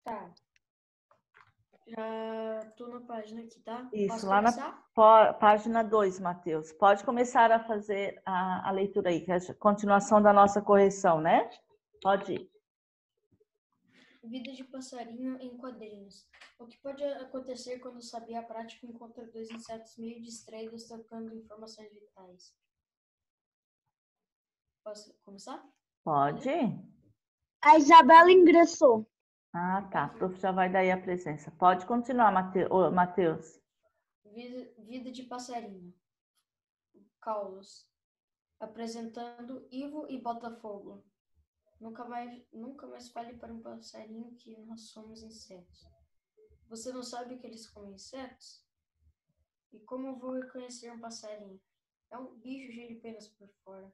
Tá. Já tô na página aqui, tá? Isso, Posso lá começar? na página 2, Matheus. Pode começar a fazer a leitura aí, que é a continuação da nossa correção, né? Pode ir. Vida de passarinho em quadrinhos. O que pode acontecer quando o sabiá prático encontra dois insetos meio distraídos trocando informações vitais? Posso começar? Pode? A Isabela ingressou. Ah, tá. O prof já vai dar aí a presença. Pode continuar, Matheus. Vida de passarinho. Caulos. Apresentando Ivo e Botafogo. Nunca mais fale para um passarinho que nós somos insetos. Você não sabe que eles comem insetos? E como eu vou reconhecer um passarinho? É um bicho cheio de penas por fora.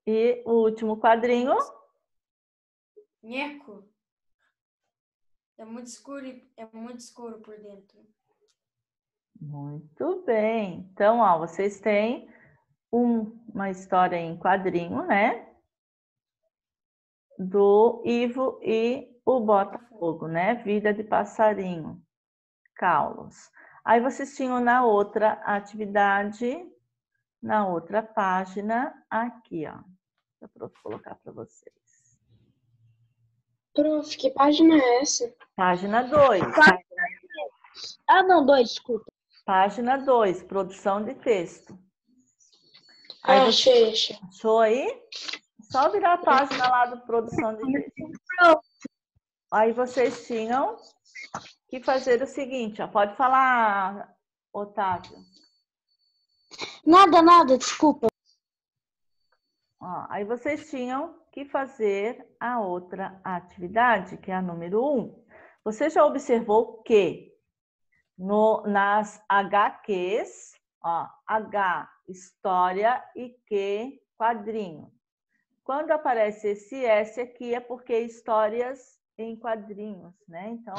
E o último quadrinho. Nheco. É muito escuro por dentro. Muito bem. Então, ó, vocês têm uma história em quadrinho, né? Do Ivo e o Botafogo, né? Vida de passarinho, Caulos. Aí vocês tinham na outra atividade, na outra página, aqui, ó. Deixa eu colocar para vocês. Prof, que página é essa? Página 2. Ah, não, 2, desculpa. Página 2, produção de texto. Aí achei. Achou aí? Só virar a página lá do produção de texto. Aí vocês tinham que fazer o seguinte, ó. Pode falar, Otávio. Nada, desculpa. Ó, aí vocês tinham que fazer a outra atividade, que é a número 1. Você já observou que nas HQs, ó, H, história, e Q, quadrinho. Quando aparece esse S aqui é porque é histórias em quadrinhos, né? Então,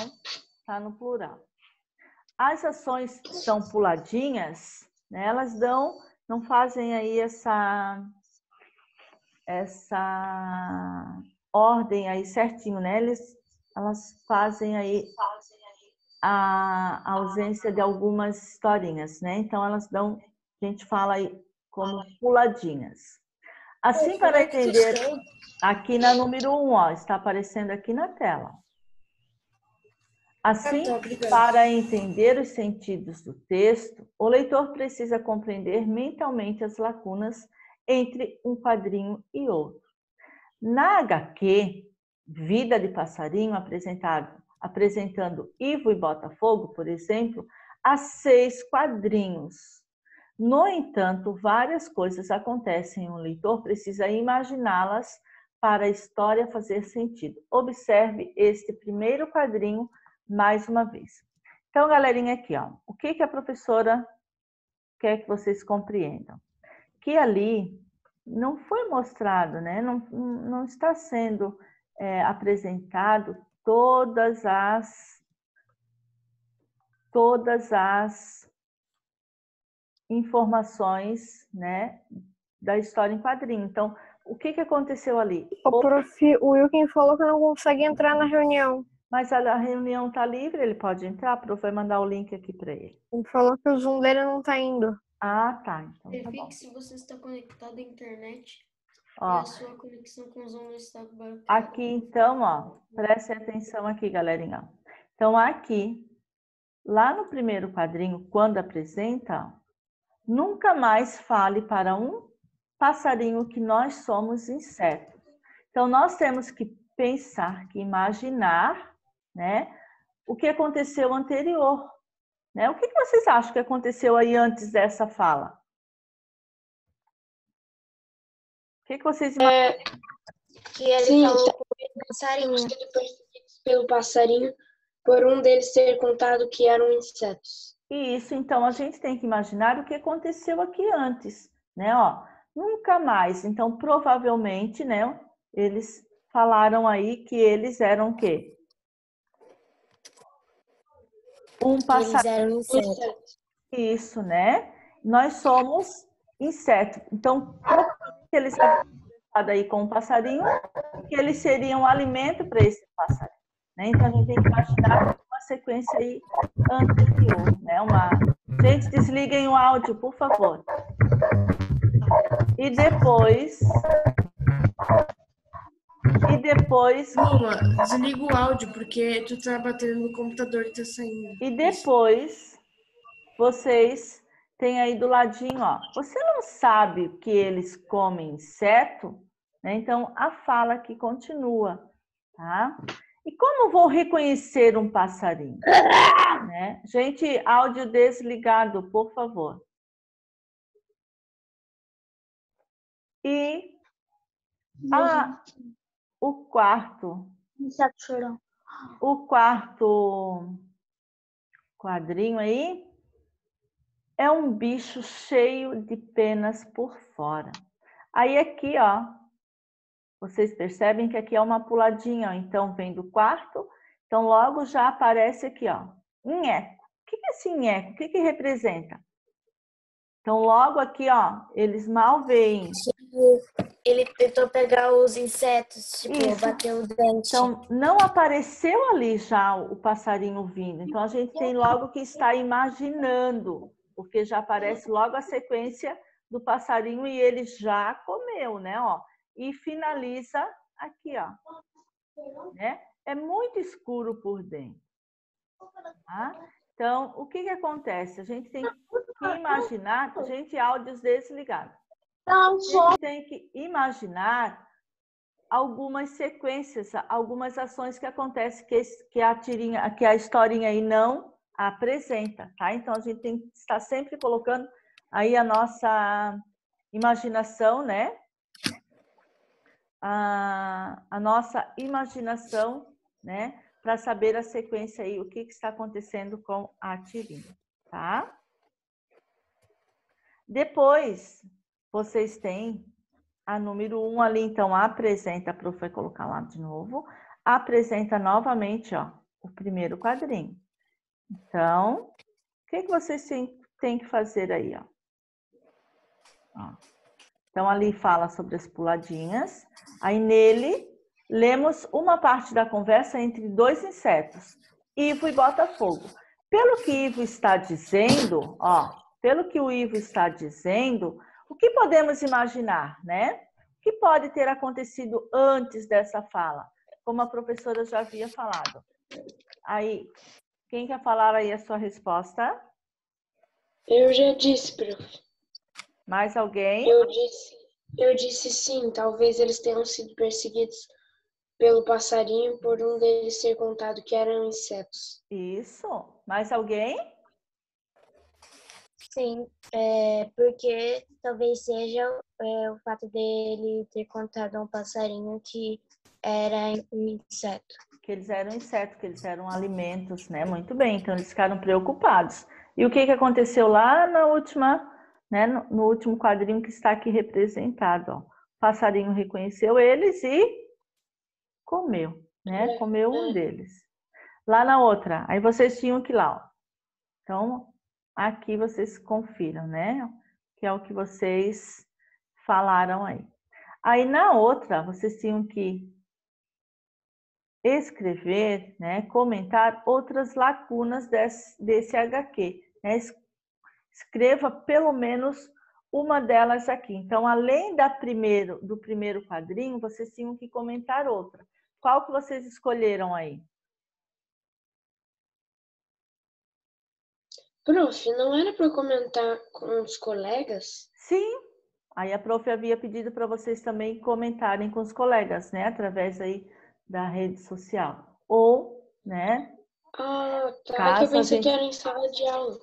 tá no plural. As ações que são puladinhas, né, elas não fazem aí essa ordem aí certinho, né? Elas fazem aí a ausência de algumas historinhas, né? Então, elas dão, a gente fala aí como puladinhas. Assim, para entender, aqui na número 1, ó, está aparecendo aqui na tela. Assim, para entender os sentidos do texto, o leitor precisa compreender mentalmente as lacunas entre um quadrinho e outro. Na HQ, Vida de Passarinho, apresentando Ivo e Botafogo, por exemplo, há 6 quadrinhos. No entanto, várias coisas acontecem e o leitor precisa imaginá-las para a história fazer sentido. Observe este primeiro quadrinho mais uma vez. Então, galerinha, aqui, ó, o que a professora quer que vocês compreendam? Que ali não foi mostrado, né? Não está sendo apresentado todas as informações, né, da história em quadrinho. Então, o que aconteceu ali? O prof. Wilkin falou que não consegue entrar na reunião. Mas a reunião está livre, ele pode entrar, a prof vai mandar o link aqui para ele. Ele falou que o Zoom dele não está indo. Ah, tá. Então, tá Verifique bom. se você está conectado à internet Ó, e a sua conexão com o Zoom não está bloqueada. aqui, então, ó, prestem atenção aqui, galerinha. Então, aqui, lá no primeiro quadrinho, quando apresenta, nunca mais fale para um passarinho que nós somos insetos. Então, nós temos que pensar, que imaginar, né, o que aconteceu anterior. Né? O que vocês acham que aconteceu aí antes dessa fala? O que vocês imaginam? Que ele falou com o passarinho. Pelo passarinho, por um deles ter contado que eram insetos. Isso, então a gente tem que imaginar o que aconteceu aqui antes, né? Ó, nunca mais. Então, provavelmente, né, eles falaram aí que eles eram o quê? Um passarinho. Eles eram insetos. Isso, né? Nós somos insetos. Então, provavelmente eles haviam conversado aí com o passarinho que eles seriam alimento para esse passarinho. né? Então, a gente tem que imaginar uma sequência aí anterior, né? Gente, desliguem o áudio, por favor. E depois... Luma, desliga o áudio, porque tu tá batendo no computador e tá saindo. E depois, vocês têm aí do ladinho, ó. Você não sabe que eles comem inseto, né? Então, a fala aqui continua, tá? E como vou reconhecer um passarinho? Né? Gente, áudio desligado, por favor. E o quarto quadrinho aí é um bicho cheio de penas por fora. Aí aqui, ó, vocês percebem que aqui é uma puladinha, ó. Então vem do quarto, então logo já aparece aqui, ó, nheco. O que é esse nheco? O que representa? Então logo aqui, ó, eles mal veem. Ele tentou pegar os insetos, tipo, Isso. bater o dente. Então, não apareceu ali já o passarinho vindo. Então, a gente tem logo que estar imaginando, porque já aparece logo a sequência do passarinho e ele já comeu, né? Ó, e finaliza aqui, ó. Né? É muito escuro por dentro. Tá? Então, o que acontece? A gente tem que imaginar, gente, áudios desligados. A gente tem que imaginar algumas sequências, algumas ações que acontecem que a historinha aí não apresenta, tá? Então a gente tem que estar sempre colocando aí a nossa imaginação, né? A nossa imaginação, né? Para saber a sequência aí, o que está acontecendo com a tirinha, tá? Depois, vocês têm a número 1 ali, então, apresenta, a prof vai colocar lá de novo, apresenta novamente, ó, o primeiro quadrinho. Então, o que vocês têm que fazer aí, ó? Então, ali fala sobre as puladinhas. Aí, nele, lemos uma parte da conversa entre dois insetos, Ivo e Botafogo. Pelo que Ivo está dizendo, ó, pelo que o Ivo está dizendo, o que podemos imaginar, né? O que pode ter acontecido antes dessa fala? Como a professora já havia falado. Aí, quem quer falar aí a sua resposta? Eu já disse, prof. Mais alguém? Eu disse sim, talvez eles tenham sido perseguidos pelo passarinho por um deles ter contado que eram insetos. Isso. Mais alguém? Sim, porque talvez seja o fato dele ter contado a um passarinho que era um inseto. Que eles eram insetos, que eles eram alimentos, né? Muito bem, então eles ficaram preocupados. E o que aconteceu lá na última, né? No último quadrinho que está aqui representado, ó. O passarinho reconheceu eles e comeu, né? Comeu um deles. Lá na outra, aí vocês tinham que ir lá, ó. Então, aqui vocês confiram, né? Que é o que vocês falaram aí. Aí na outra, vocês tinham que escrever, né? Comentar outras lacunas desse HQ, né? Escreva pelo menos uma delas aqui. Então, além do primeiro quadrinho, vocês tinham que comentar outra. Qual que vocês escolheram aí? Prof, não era para comentar com os colegas? Sim. Aí a prof havia pedido para vocês também comentarem com os colegas, né? Através aí da rede social. Ou, né? Ah, tá. Que eu pensei que era em sala de aula.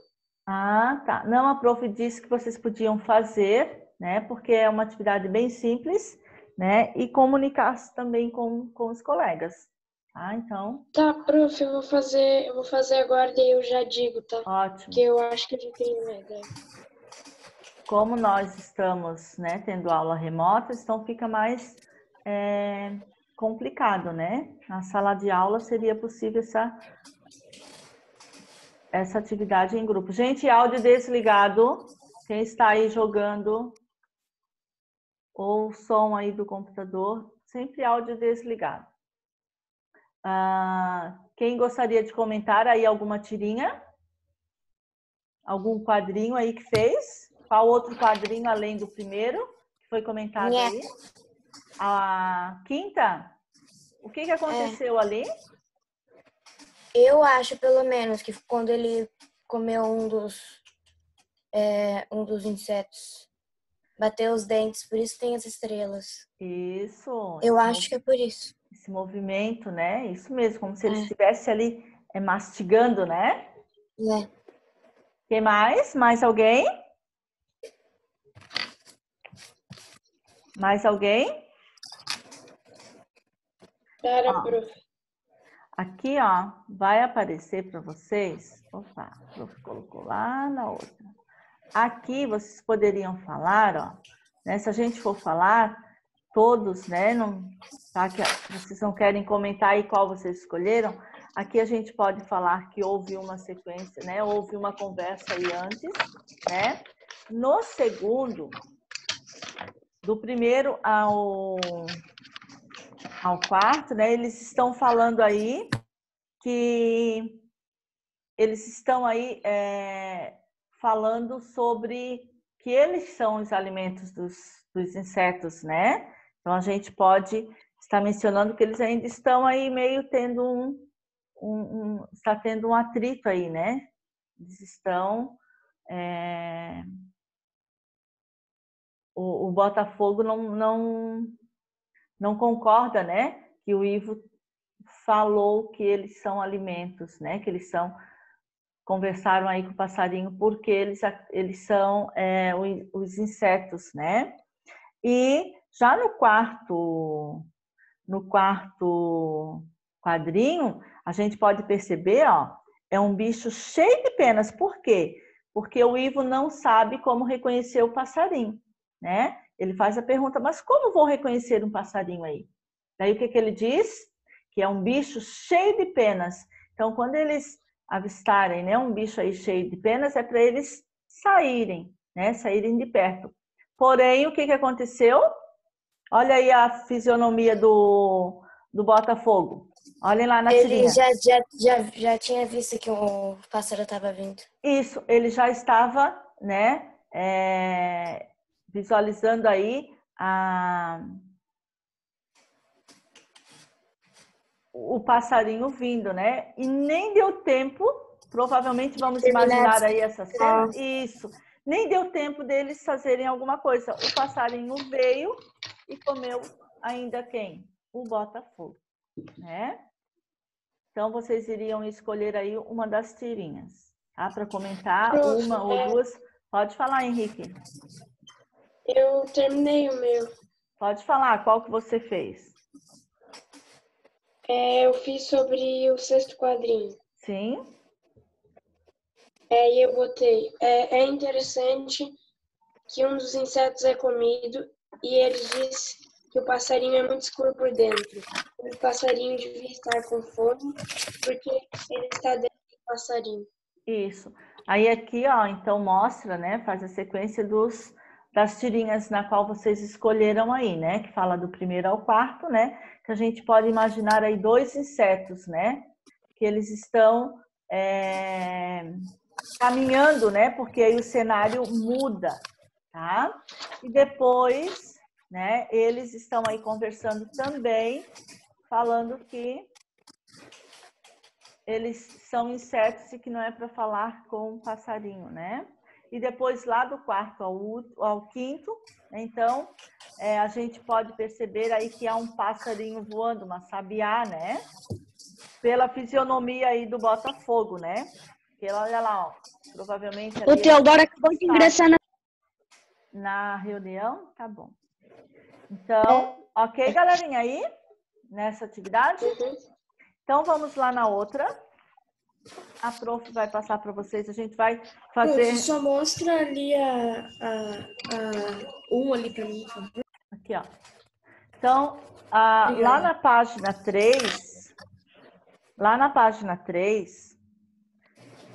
Ah, tá. Não, a prof disse que vocês podiam fazer, né? Porque é uma atividade bem simples, né? E comunicar-se também com os colegas. Tá, então... Tá, prof, eu vou fazer agora e eu já digo, tá? Ótimo. Porque eu acho que eu já tenho uma ideia. Como nós estamos, né, tendo aula remota, então fica mais complicado, né? Na sala de aula seria possível essa atividade em grupo. Gente, áudio desligado. Quem está aí jogando ou som aí do computador, sempre áudio desligado. Quem gostaria de comentar aí alguma tirinha? Algum quadrinho aí que fez? Qual outro quadrinho além do primeiro que foi comentado aí? A quinta? O que aconteceu ali? Eu acho, pelo menos, que quando ele comeu um dos insetos, bateu os dentes, por isso tem as estrelas. Isso. Eu acho que é por isso. Esse movimento, né? Isso mesmo, como se ele estivesse ali mastigando, né? Quem mais? Mais alguém? Mais alguém? Aqui, ó, vai aparecer para vocês. Opa, o prof colocou lá na outra. Aqui vocês poderiam falar, ó, né? Se a gente for falar, todos, né? Não, tá? Que vocês não querem comentar aí qual vocês escolheram. Aqui a gente pode falar que houve uma sequência, né? Houve uma conversa aí antes, né? No segundo, do primeiro ao quarto, né? Eles estão falando aí que eles estão aí falando sobre que eles são os alimentos dos insetos, né? Então a gente pode estar mencionando que eles ainda estão aí meio tendo está tendo um atrito aí, né? Eles estão o Botafogo não concorda, né? Que o Ivo falou que eles são alimentos, né? Que eles conversaram aí com o passarinho porque eles são os insetos, né? E já no quarto quadrinho, a gente pode perceber, ó, é um bicho cheio de penas. Por quê? Porque o Ivo não sabe como reconhecer o passarinho, né? Ele faz a pergunta, mas como vou reconhecer um passarinho aí? Daí o que ele diz? Que é um bicho cheio de penas. Então, quando eles avistarem, né, um bicho aí cheio de penas, é para eles saírem, né? Saírem de perto. Porém, o que aconteceu? Olha aí a fisionomia do Botafogo. Olhem lá na tirinha. Ele já tinha visto que o pássaro estava vindo. Isso, ele já estava, né, visualizando aí o passarinho vindo, né? E nem deu tempo, provavelmente vamos imaginar aí essa cena. Isso, nem deu tempo deles fazerem alguma coisa. O passarinho veio e comeu ainda quem? O Botafogo, né? Então, vocês iriam escolher aí uma das tirinhas, tá? Para comentar, uma ou duas. Pode falar, Henrique. Eu terminei o meu. Pode falar, qual que você fez? Eu fiz sobre o sexto quadrinho. Sim. E eu botei. É interessante que um dos insetos é comido e ele diz que o passarinho é muito escuro por dentro. O passarinho devia estar com fome porque ele está dentro do passarinho. Isso. Aí aqui, ó, então mostra, né, faz a sequência das tirinhas na qual vocês escolheram aí, né, que fala do primeiro ao quarto, né, que a gente pode imaginar aí dois insetos, né, que eles estão caminhando, né, porque aí o cenário muda, tá? E depois, né, eles estão aí conversando também, falando que eles são insetos e que não é para falar com um passarinho, né? E depois lá do quarto ao quinto, então, a gente pode perceber aí que há um passarinho voando, uma sabiá, né? Pela fisionomia aí do Botafogo, né? Porque olha lá, ó, provavelmente... O Teodoro acabou de ingressar na reunião, tá bom. Então, ok, galerinha, aí? Nessa atividade? Então, vamos lá na outra. A prof vai passar para vocês. A gente vai fazer... Prof, só mostra ali um ali para mim, por favor. Aqui, ó. Então, lá na página 3,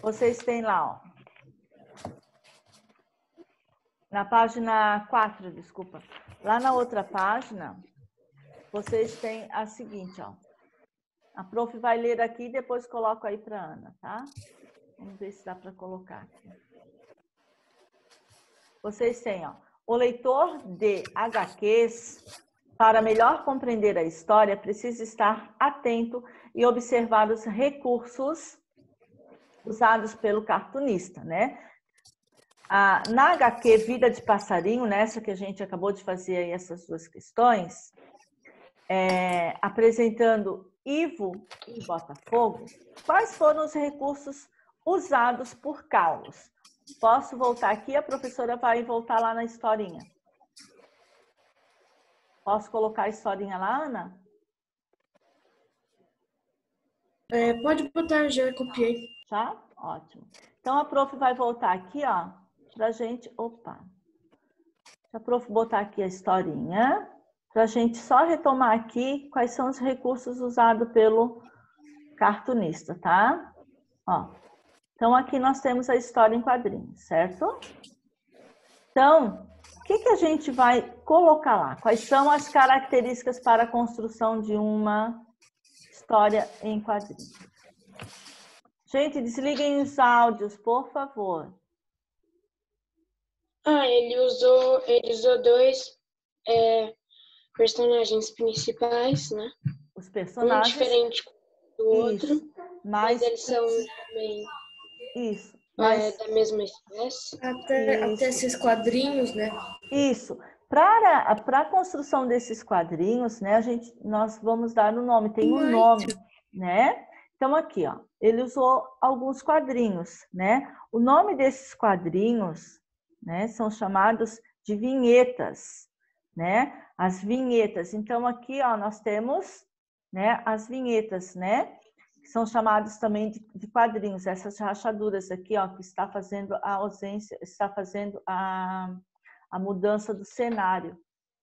vocês têm lá, ó. Na página 4, desculpa. Lá na outra página, vocês têm a seguinte, ó. A prof vai ler aqui e depois coloco aí para Ana, tá? Vamos ver se dá para colocar aqui. Vocês têm, ó, o leitor de HQs, para melhor compreender a história, precisa estar atento e observar os recursos usados pelo cartunista, né? Na HQ Vida de Passarinho, nessa que a gente acabou de fazer aí essas duas questões, apresentando Ivo e Botafogo, quais foram os recursos usados por Carlos? Posso voltar aqui? A professora vai voltar lá na historinha. Posso colocar a historinha lá, Ana? Pode botar, já copiei. Tá? Ótimo. Então, a prof vai voltar aqui, ó, pra gente... Opa! Deixa a prof botar aqui a historinha, pra gente só retomar aqui quais são os recursos usados pelo cartunista, tá? Ó. Então, aqui nós temos a história em quadrinhos, certo? Então, o que a gente vai colocar lá? Quais são as características para a construção de uma história em quadrinhos? Gente, desliguem os áudios, por favor. Ele usou dois personagens principais, né? Os personagens... Um diferente do outro, isso, mas eles são também isso, mas... da mesma espécie. Até esses quadrinhos, né? Isso. Para a construção desses quadrinhos, né, nós vamos dar um nome, tem um nome, né? Então, aqui, ó, ele usou alguns quadrinhos, né? O nome desses quadrinhos, né, são chamados de vinhetas, né? As vinhetas. Então, aqui, ó, nós temos, né, as vinhetas, né? Que são chamados também de quadrinhos. Essas rachaduras aqui, ó, que está fazendo a ausência, está fazendo a mudança do cenário,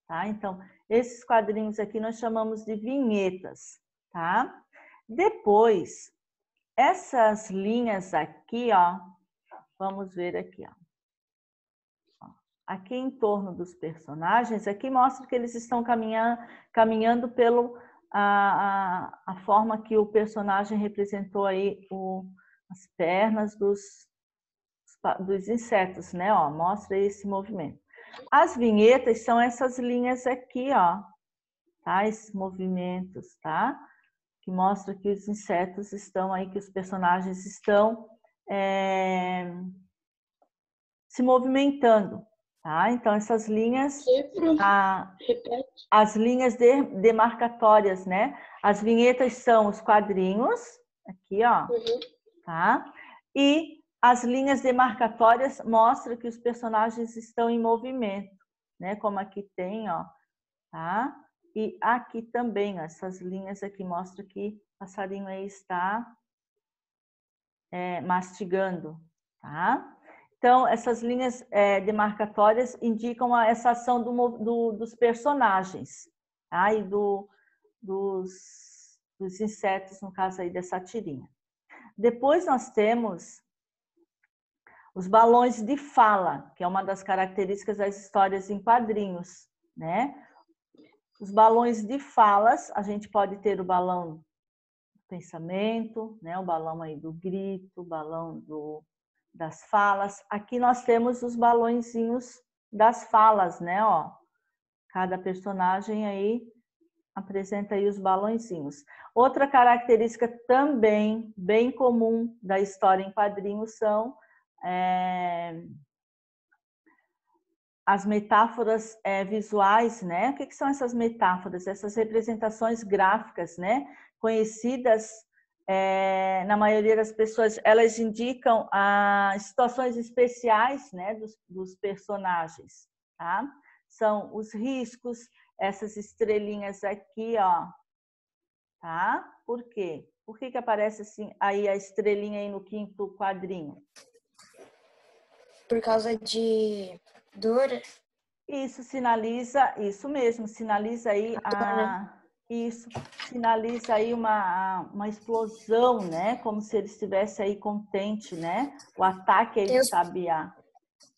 tá? Então, esses quadrinhos aqui nós chamamos de vinhetas, tá? Depois, essas linhas aqui, ó, vamos ver aqui, ó. Aqui em torno dos personagens, aqui mostra que eles estão caminhando pelo a forma que o personagem representou aí as pernas dos insetos, né? Ó, mostra esse movimento. As vinhetas são essas linhas aqui, ó, tá? Esses movimentos, tá? Que mostra que os insetos estão aí, que os personagens estão se movimentando, tá? Então, essas linhas, as linhas demarcatórias, né? As vinhetas são os quadrinhos, aqui, ó, tá? E as linhas demarcatórias mostram que os personagens estão em movimento, né? Como aqui tem, ó, tá? E aqui também, ó, essas linhas aqui mostram que o passarinho aí está mastigando, tá? Então, essas linhas demarcatórias indicam essa ação dos personagens, tá? E dos insetos, no caso aí dessa tirinha. Depois nós temos os balões de fala, que é uma das características das histórias em quadrinhos, né? Os balões de falas, a gente pode ter o balão do pensamento, né? O balão aí do grito, o balão das falas. Aqui nós temos os balõezinhos das falas, né? Ó, cada personagem aí apresenta aí os balõezinhos. Outra característica também bem comum da história em quadrinhos são as metáforas visuais, né? O que são essas metáforas? Essas representações gráficas, né? Conhecidas na maioria das pessoas, elas indicam situações especiais, né? Dos personagens, tá? São os riscos, essas estrelinhas aqui, ó, tá? Por quê? Por que aparece assim aí a estrelinha aí no quinto quadrinho? Por causa de dor. Isso sinaliza, isso mesmo, sinaliza aí sinaliza aí uma explosão, né? Como se ele estivesse aí contente, né? O ataque aí do sabiá.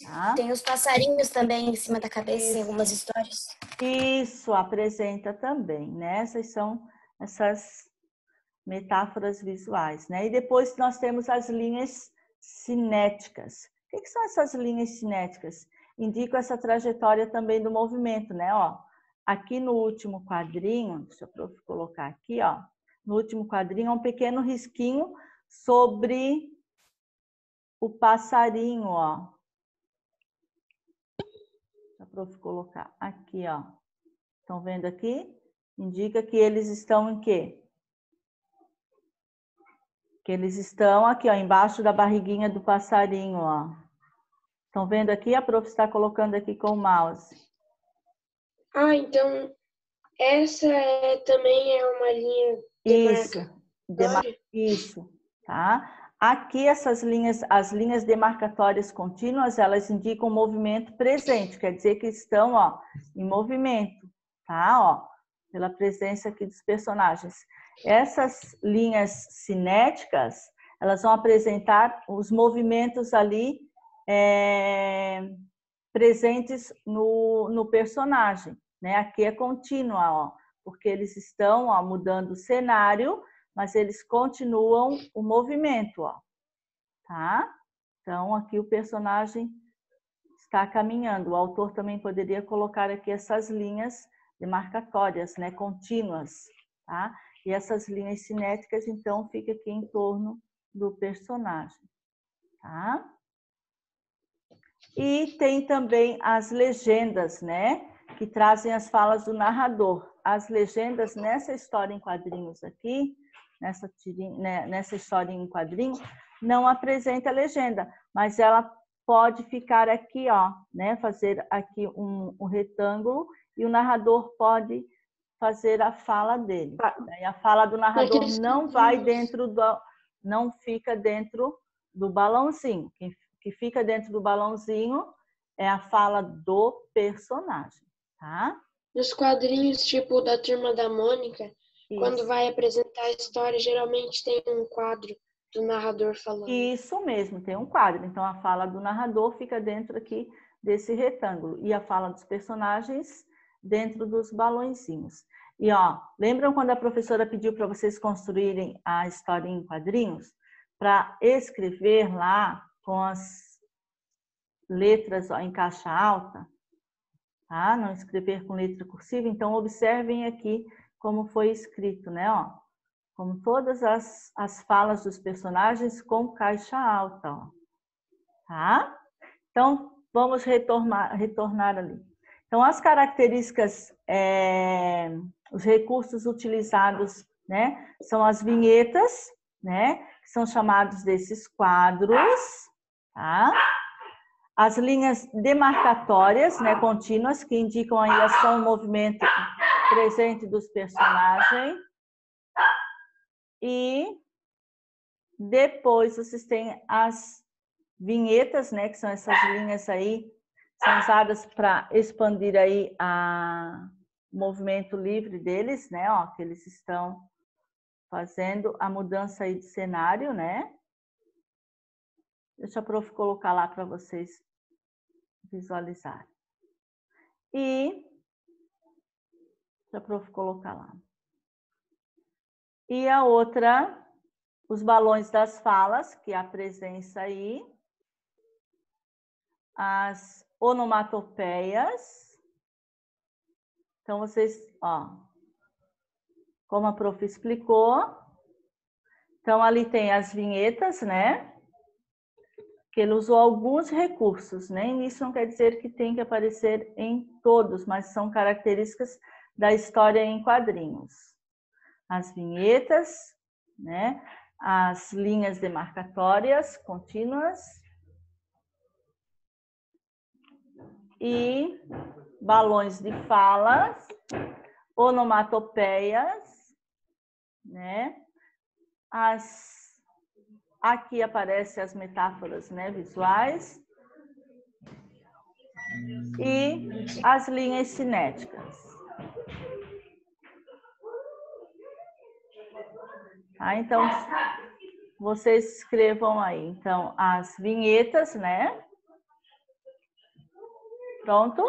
Tá? Tem os passarinhos também em cima da cabeça em algumas histórias. Isso apresenta também, né? Essas são metáforas visuais, né? E depois nós temos as linhas cinéticas. O que são essas linhas cinéticas? Indicam essa trajetória também do movimento, né? Ó, aqui no último quadrinho, deixa eu colocar aqui, ó. No último quadrinho é um pequeno risquinho sobre o passarinho, ó. Deixa eu colocar aqui, ó. Estão vendo aqui? Indica que eles estão em quê? Que eles estão aqui, ó, embaixo da barriguinha do passarinho, ó. Estão vendo aqui? A prof está colocando aqui com o mouse. Ah, então essa também é uma linha demarcatória? Isso, tá? Aqui essas linhas, as linhas demarcatórias contínuas, elas indicam o movimento presente, quer dizer que estão, ó, em movimento, tá? Ó, pela presença aqui dos personagens. Essas linhas cinéticas, elas vão apresentar os movimentos ali presentes no personagem, né? Aqui é contínua, ó, porque eles estão, ó, mudando o cenário, mas eles continuam o movimento, ó, tá? Então, aqui o personagem está caminhando. O autor também poderia colocar aqui essas linhas demarcatórias, né, contínuas, tá? E essas linhas cinéticas, então, fica aqui em torno do personagem, tá? E tem também as legendas, né, que trazem as falas do narrador. As legendas nessa história em quadrinhos aqui, nessa história em quadrinho, não apresenta legenda, mas ela pode ficar aqui, ó, né, fazer aqui um retângulo e o narrador pode fazer a fala dele. E a fala do narrador não vai dentro não fica dentro do balãozinho. Que fica dentro do balãozinho é a fala do personagem, tá? Nos quadrinhos, tipo da Turma da Mônica, quando vai apresentar a história, geralmente tem um quadro do narrador falando. Isso mesmo, tem um quadro. Então, a fala do narrador fica dentro aqui desse retângulo. E a fala dos personagens dentro dos balõezinhos. E, ó, lembram quando a professora pediu para vocês construírem a história em quadrinhos? Para escrever lá com as letras, ó, em caixa alta, tá? Não escrever com letra cursiva. Então, observem aqui como foi escrito, né? Ó, como todas as falas dos personagens com caixa alta, ó, tá? Então, vamos retornar ali. Então, as características, os recursos utilizados, né? São as vinhetas, né? Que são chamados desses quadros, tá? As linhas demarcatórias, né, contínuas, que indicam a ação, o movimento presente dos personagens. E depois vocês têm as vinhetas, né, que são essas linhas aí, são usadas para expandir aí o movimento livre deles, né, ó, que eles estão fazendo a mudança aí de cenário, né? Deixa a prof colocar lá para vocês visualizar. E deixa a prof colocar lá. E a outra, os balões das falas, que é a presença aí. As onomatopeias. Então, vocês, ó, como a prof explicou. Então, ali tem as vinhetas, né? Que ele usou alguns recursos, né? E isso não quer dizer que tem que aparecer em todos, mas são características da história em quadrinhos. As vinhetas, né? As linhas demarcatórias contínuas e balões de falas, onomatopeias, né? Aqui aparecem as metáforas, né, visuais e as linhas cinéticas. Tá? Então, vocês escrevam aí. Então, as vinhetas, né? Pronto?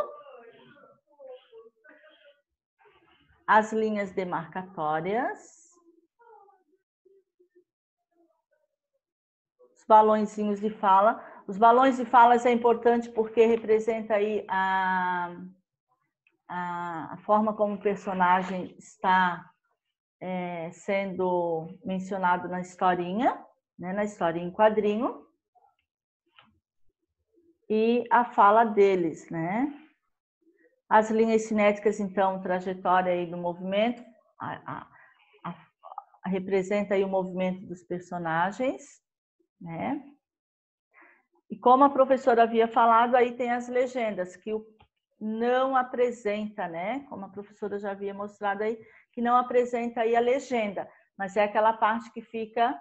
As linhas demarcatórias. os balõezinhos de fala. Os balões de falas é importante porque representa aí a forma como o personagem está sendo mencionado na historinha, né, na historinha em quadrinho. E a fala deles, né? As linhas cinéticas, então, trajetória aí do movimento, representa aí o movimento dos personagens, né? E como a professora havia falado, aí tem as legendas, que não apresenta, né? Como a professora já havia mostrado aí, que não apresenta aí a legenda, mas é aquela parte que fica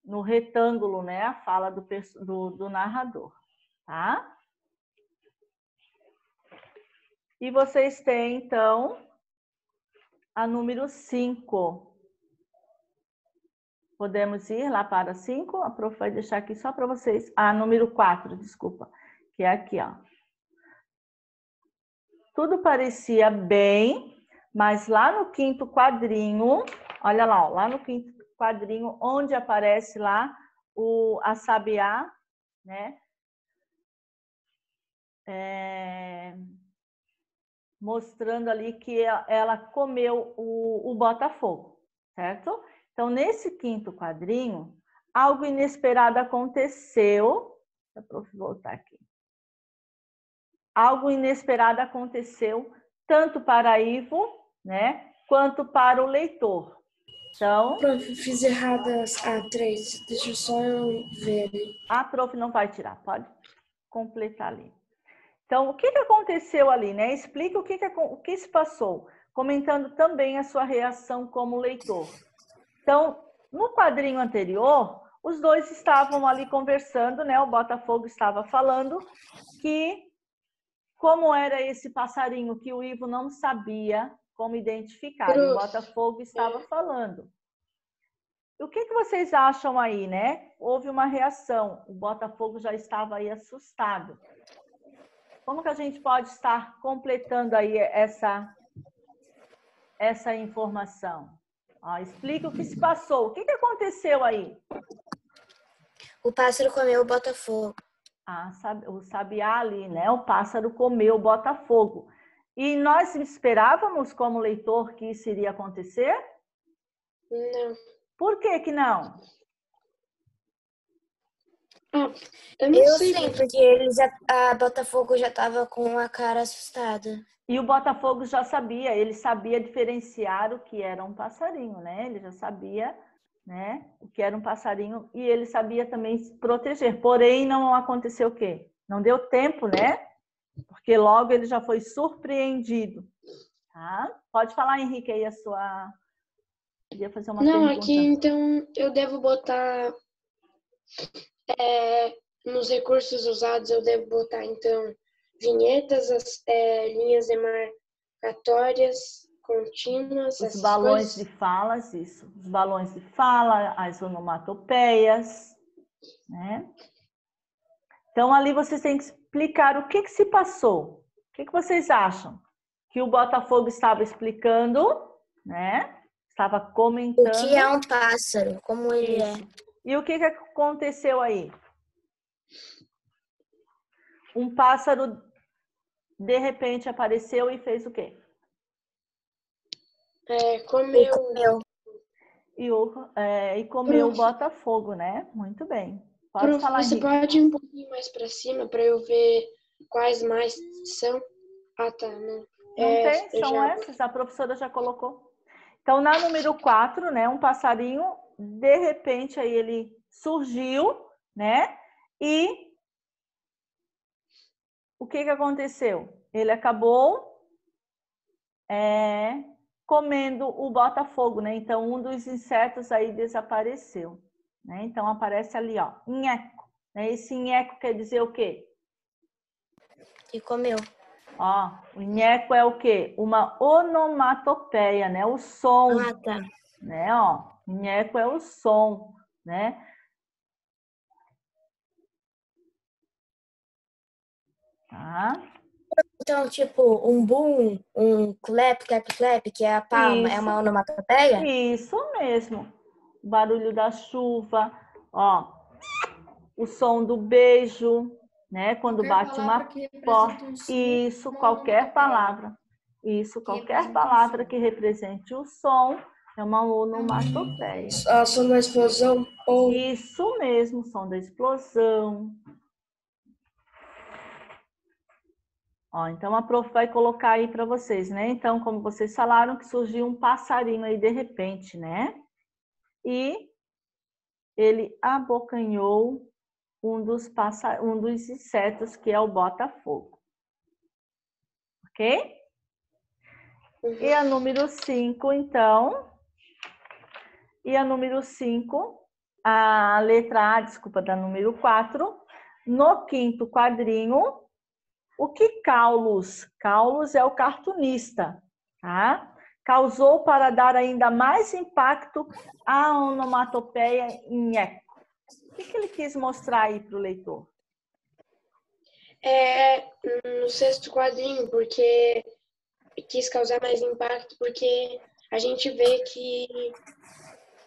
no retângulo, né? A fala do narrador, tá? E vocês têm, então, a número 5. Podemos ir lá para 5? A prof vai deixar aqui só para vocês. Ah, número 4, desculpa. Que é aqui, ó. Tudo parecia bem, mas lá no 5º quadrinho, olha lá, ó, lá no 5º quadrinho, onde aparece lá a sabiá, né? Mostrando ali que ela comeu o Botafogo, certo? Então, nesse 5º quadrinho, algo inesperado aconteceu. Deixa a prof voltar aqui. Algo inesperado aconteceu tanto para a Ivo, né, quanto para o leitor. Então, Prof, fiz erradas A3. Deixa eu só ver. A prof não vai tirar, pode completar ali. Então, o que aconteceu ali, né? Explica o que se passou, comentando também a sua reação como leitor. Então, no quadrinho anterior, os dois estavam ali conversando, né? O Botafogo estava falando que como era esse passarinho que o Ivo não sabia como identificar, e o Botafogo estava falando. O que vocês acham aí, né? Houve uma reação, o Botafogo já estava aí assustado. Como que a gente pode estar completando aí essa informação? Ó, explica o que se passou, o que aconteceu aí? O pássaro comeu o Botafogo. O sabiá ali, né? O pássaro comeu o Botafogo. E nós esperávamos, como leitor, que isso iria acontecer? Não. Por que não? Eu não sei. Sei, porque a Botafogo já estava com a cara assustada. E o Botafogo já sabia, ele sabia diferenciar o que era um passarinho, né? Ele já sabia, né, o que era um passarinho e ele sabia também se proteger. Porém, não aconteceu o quê? Não deu tempo, né? Porque logo ele já foi surpreendido. Tá? Pode falar, Henrique, aí a sua... Queria fazer uma pergunta. Não, aqui então eu devo botar nos recursos usados, eu devo botar então vinhetas, linhas demarcatórias contínuas, os balões de falas, isso. Os balões de fala, as onomatopeias, né? Então, ali vocês têm que explicar o que se passou. O que vocês acham? Que o Botafogo estava explicando, né? Estava comentando. O que é um pássaro, como ele é. E o que aconteceu aí? Um pássaro, de repente, apareceu e fez o quê? Comeu. E comeu o Botafogo, né? Muito bem. Pode falar, Você Henrique. pode ir um pouquinho mais para cima para eu ver quais mais são? Ah, tá. Não tem, são essas, a professora já colocou. Então, na número 4, né, um passarinho, de repente, aí ele surgiu, né? E o que aconteceu? Ele acabou comendo o Botafogo, né? Então, um dos insetos aí desapareceu, né? Então, aparece ali, ó, nheco. Né? Esse nheco quer dizer o quê? Que comeu. Ó, o nheco é o quê? Uma onomatopeia, né? O som. Ah, tá. Né? Ó, nheco é o som, né? Tá? Então, tipo, um boom, um clap, clap, clap, que é a palma, é uma onomatopeia? Isso mesmo. o barulho da chuva, ó, o som do beijo, né? Quando Qualquer bate uma palavra que representa porta. um som, Isso, uma qualquer onomatopeia. palavra. Isso, qualquer representa um palavra som. que represente o som é uma onomatopeia. A som da explosão ou Isso mesmo, som da explosão. Ó, então a prof vai colocar aí para vocês, né? Então, como vocês falaram, que surgiu um passarinho aí de repente, né? E ele abocanhou um dos insetos, que é o bota-fogo. Ok? E a número 5, então. E a número 5, a letra A, desculpa, da número 4. No quinto quadrinho, o que Carlos é o cartunista, tá? Causou para dar ainda mais impacto à onomatopeia em eco. O que ele quis mostrar aí para o leitor? No sexto quadrinho, porque quis causar mais impacto, porque a gente vê que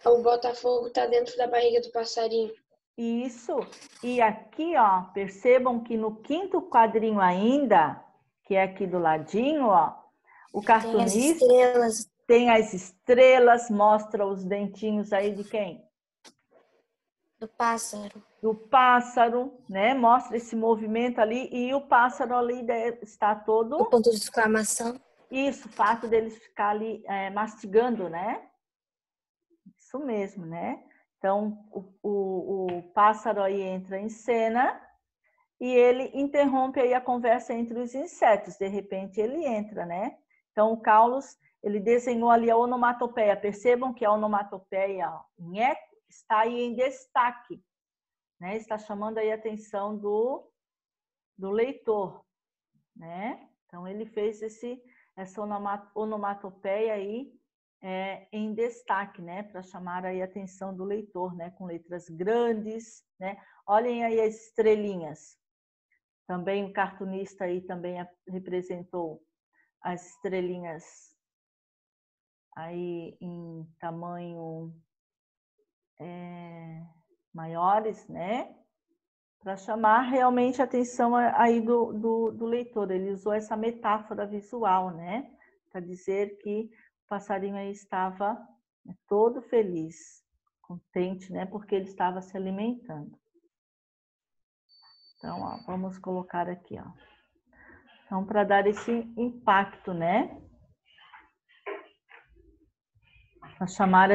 o Botafogo está dentro da barriga do passarinho. Isso. E aqui, ó, percebam que no quinto quadrinho ainda, que é aqui do ladinho, ó, o cartunista tem as estrelas, mostra os dentinhos aí de quem? Do pássaro. Do pássaro, né? Mostra esse movimento ali e o pássaro ali está todo... O ponto de exclamação. Isso, o fato deles ficar ali mastigando, né? Isso mesmo, né? Então, o pássaro aí entra em cena e ele interrompe aí a conversa entre os insetos. De repente, ele entra, né? Então, o Carlos, ele desenhou ali a onomatopeia. Percebam que a onomatopeia em eco está aí em destaque, né? Está chamando aí a atenção do leitor, né? Então, ele fez essa onomatopeia aí em destaque, né, para chamar aí a atenção do leitor, né, com letras grandes, né? Olhem aí as estrelinhas. Também o cartunista aí também representou as estrelinhas aí em tamanho maiores, né, para chamar realmente a atenção aí do leitor. Ele usou essa metáfora visual, né, para dizer que o passarinho aí estava todo feliz, contente, né? Porque ele estava se alimentando. Então, ó, vamos colocar aqui, ó. Então, para dar esse impacto, né? Para chamar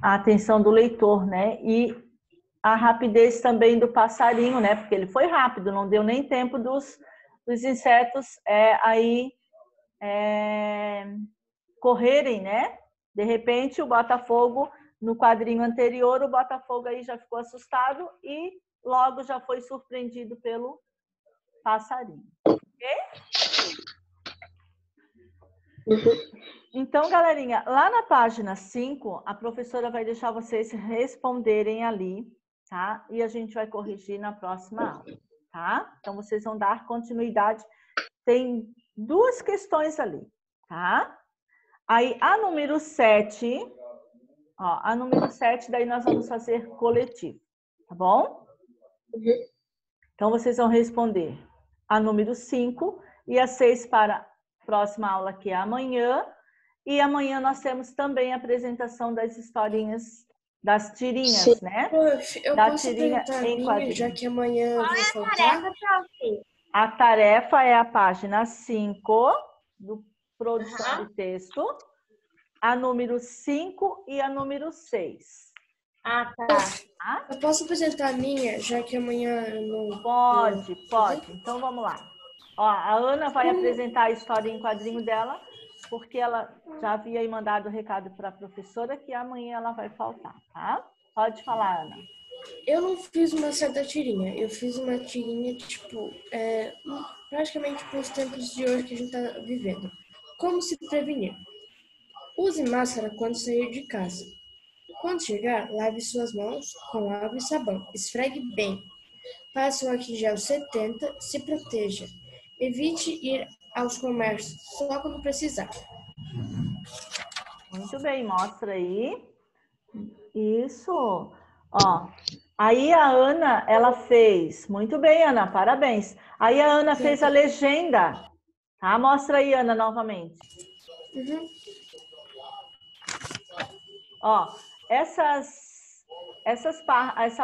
a atenção do leitor, né? E a rapidez também do passarinho, né? Porque ele foi rápido, não deu nem tempo dos insetos correrem, né? De repente, o Botafogo, no quadrinho anterior, o Botafogo aí já ficou assustado e logo já foi surpreendido pelo passarinho. Ok? Então, galerinha, lá na página 5, a professora vai deixar vocês responderem ali, tá? E a gente vai corrigir na próxima aula, tá? Então, vocês vão dar continuidade. Tem 2 questões ali, tá? Aí, a número 7, ó, a número 7, daí nós vamos fazer coletivo, tá bom? Então, vocês vão responder a número 5 e a 6 para a próxima aula, que é amanhã. E amanhã nós temos também a apresentação das historinhas, das tirinhas, né? Prof, eu da posso tirinha apresentar a em minha, quadrinhos. já que amanhã eu vou faltar? A tarefa é a página 5 do produção de texto, a número 5 e a número 6. Ah, tá. Eu posso apresentar a minha, já que amanhã eu não... Pode. Então, vamos lá. Ó, a Ana vai apresentar a história em quadrinho dela, porque ela já havia aí mandado o recado para a professora que amanhã ela vai faltar, tá? Pode falar, Ana. Eu não fiz uma certa tirinha, eu fiz uma tirinha, tipo, praticamente para os tempos de hoje que a gente está vivendo. Como se prevenir? Use máscara quando sair de casa. Quando chegar, lave suas mãos com água e sabão. Esfregue bem. Passe o álcool em gel 70, se proteja. Evite ir aos comércios só quando precisar. Muito bem, mostra aí. Isso. Ó, aí a Ana, ela fez. Muito bem, Ana, parabéns. Aí a Ana fez a legenda. Tá? Mostra aí, Ana, novamente. Uhum. Ó, essa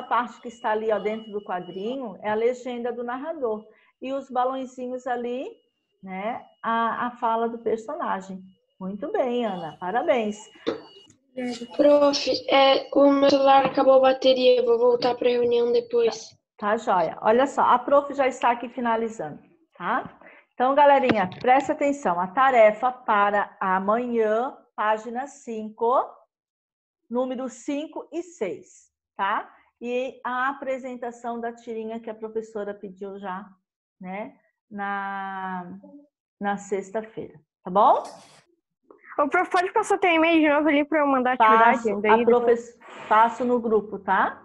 parte que está ali, ó, dentro do quadrinho é a legenda do narrador. E os balõezinhos ali, né, a fala do personagem. Muito bem, Ana, parabéns. Prof, o meu celular acabou a bateria, vou voltar para a reunião depois. Tá, joia. Olha só, a prof já está aqui finalizando, tá? Então, galerinha, preste atenção. A tarefa para amanhã, página 5, número 5 e 6, tá? E a apresentação da tirinha que a professora pediu já, né, na sexta-feira, tá bom? O prof, pode passar teu e-mail de novo ali para eu mandar a atividade? Passo no grupo, tá?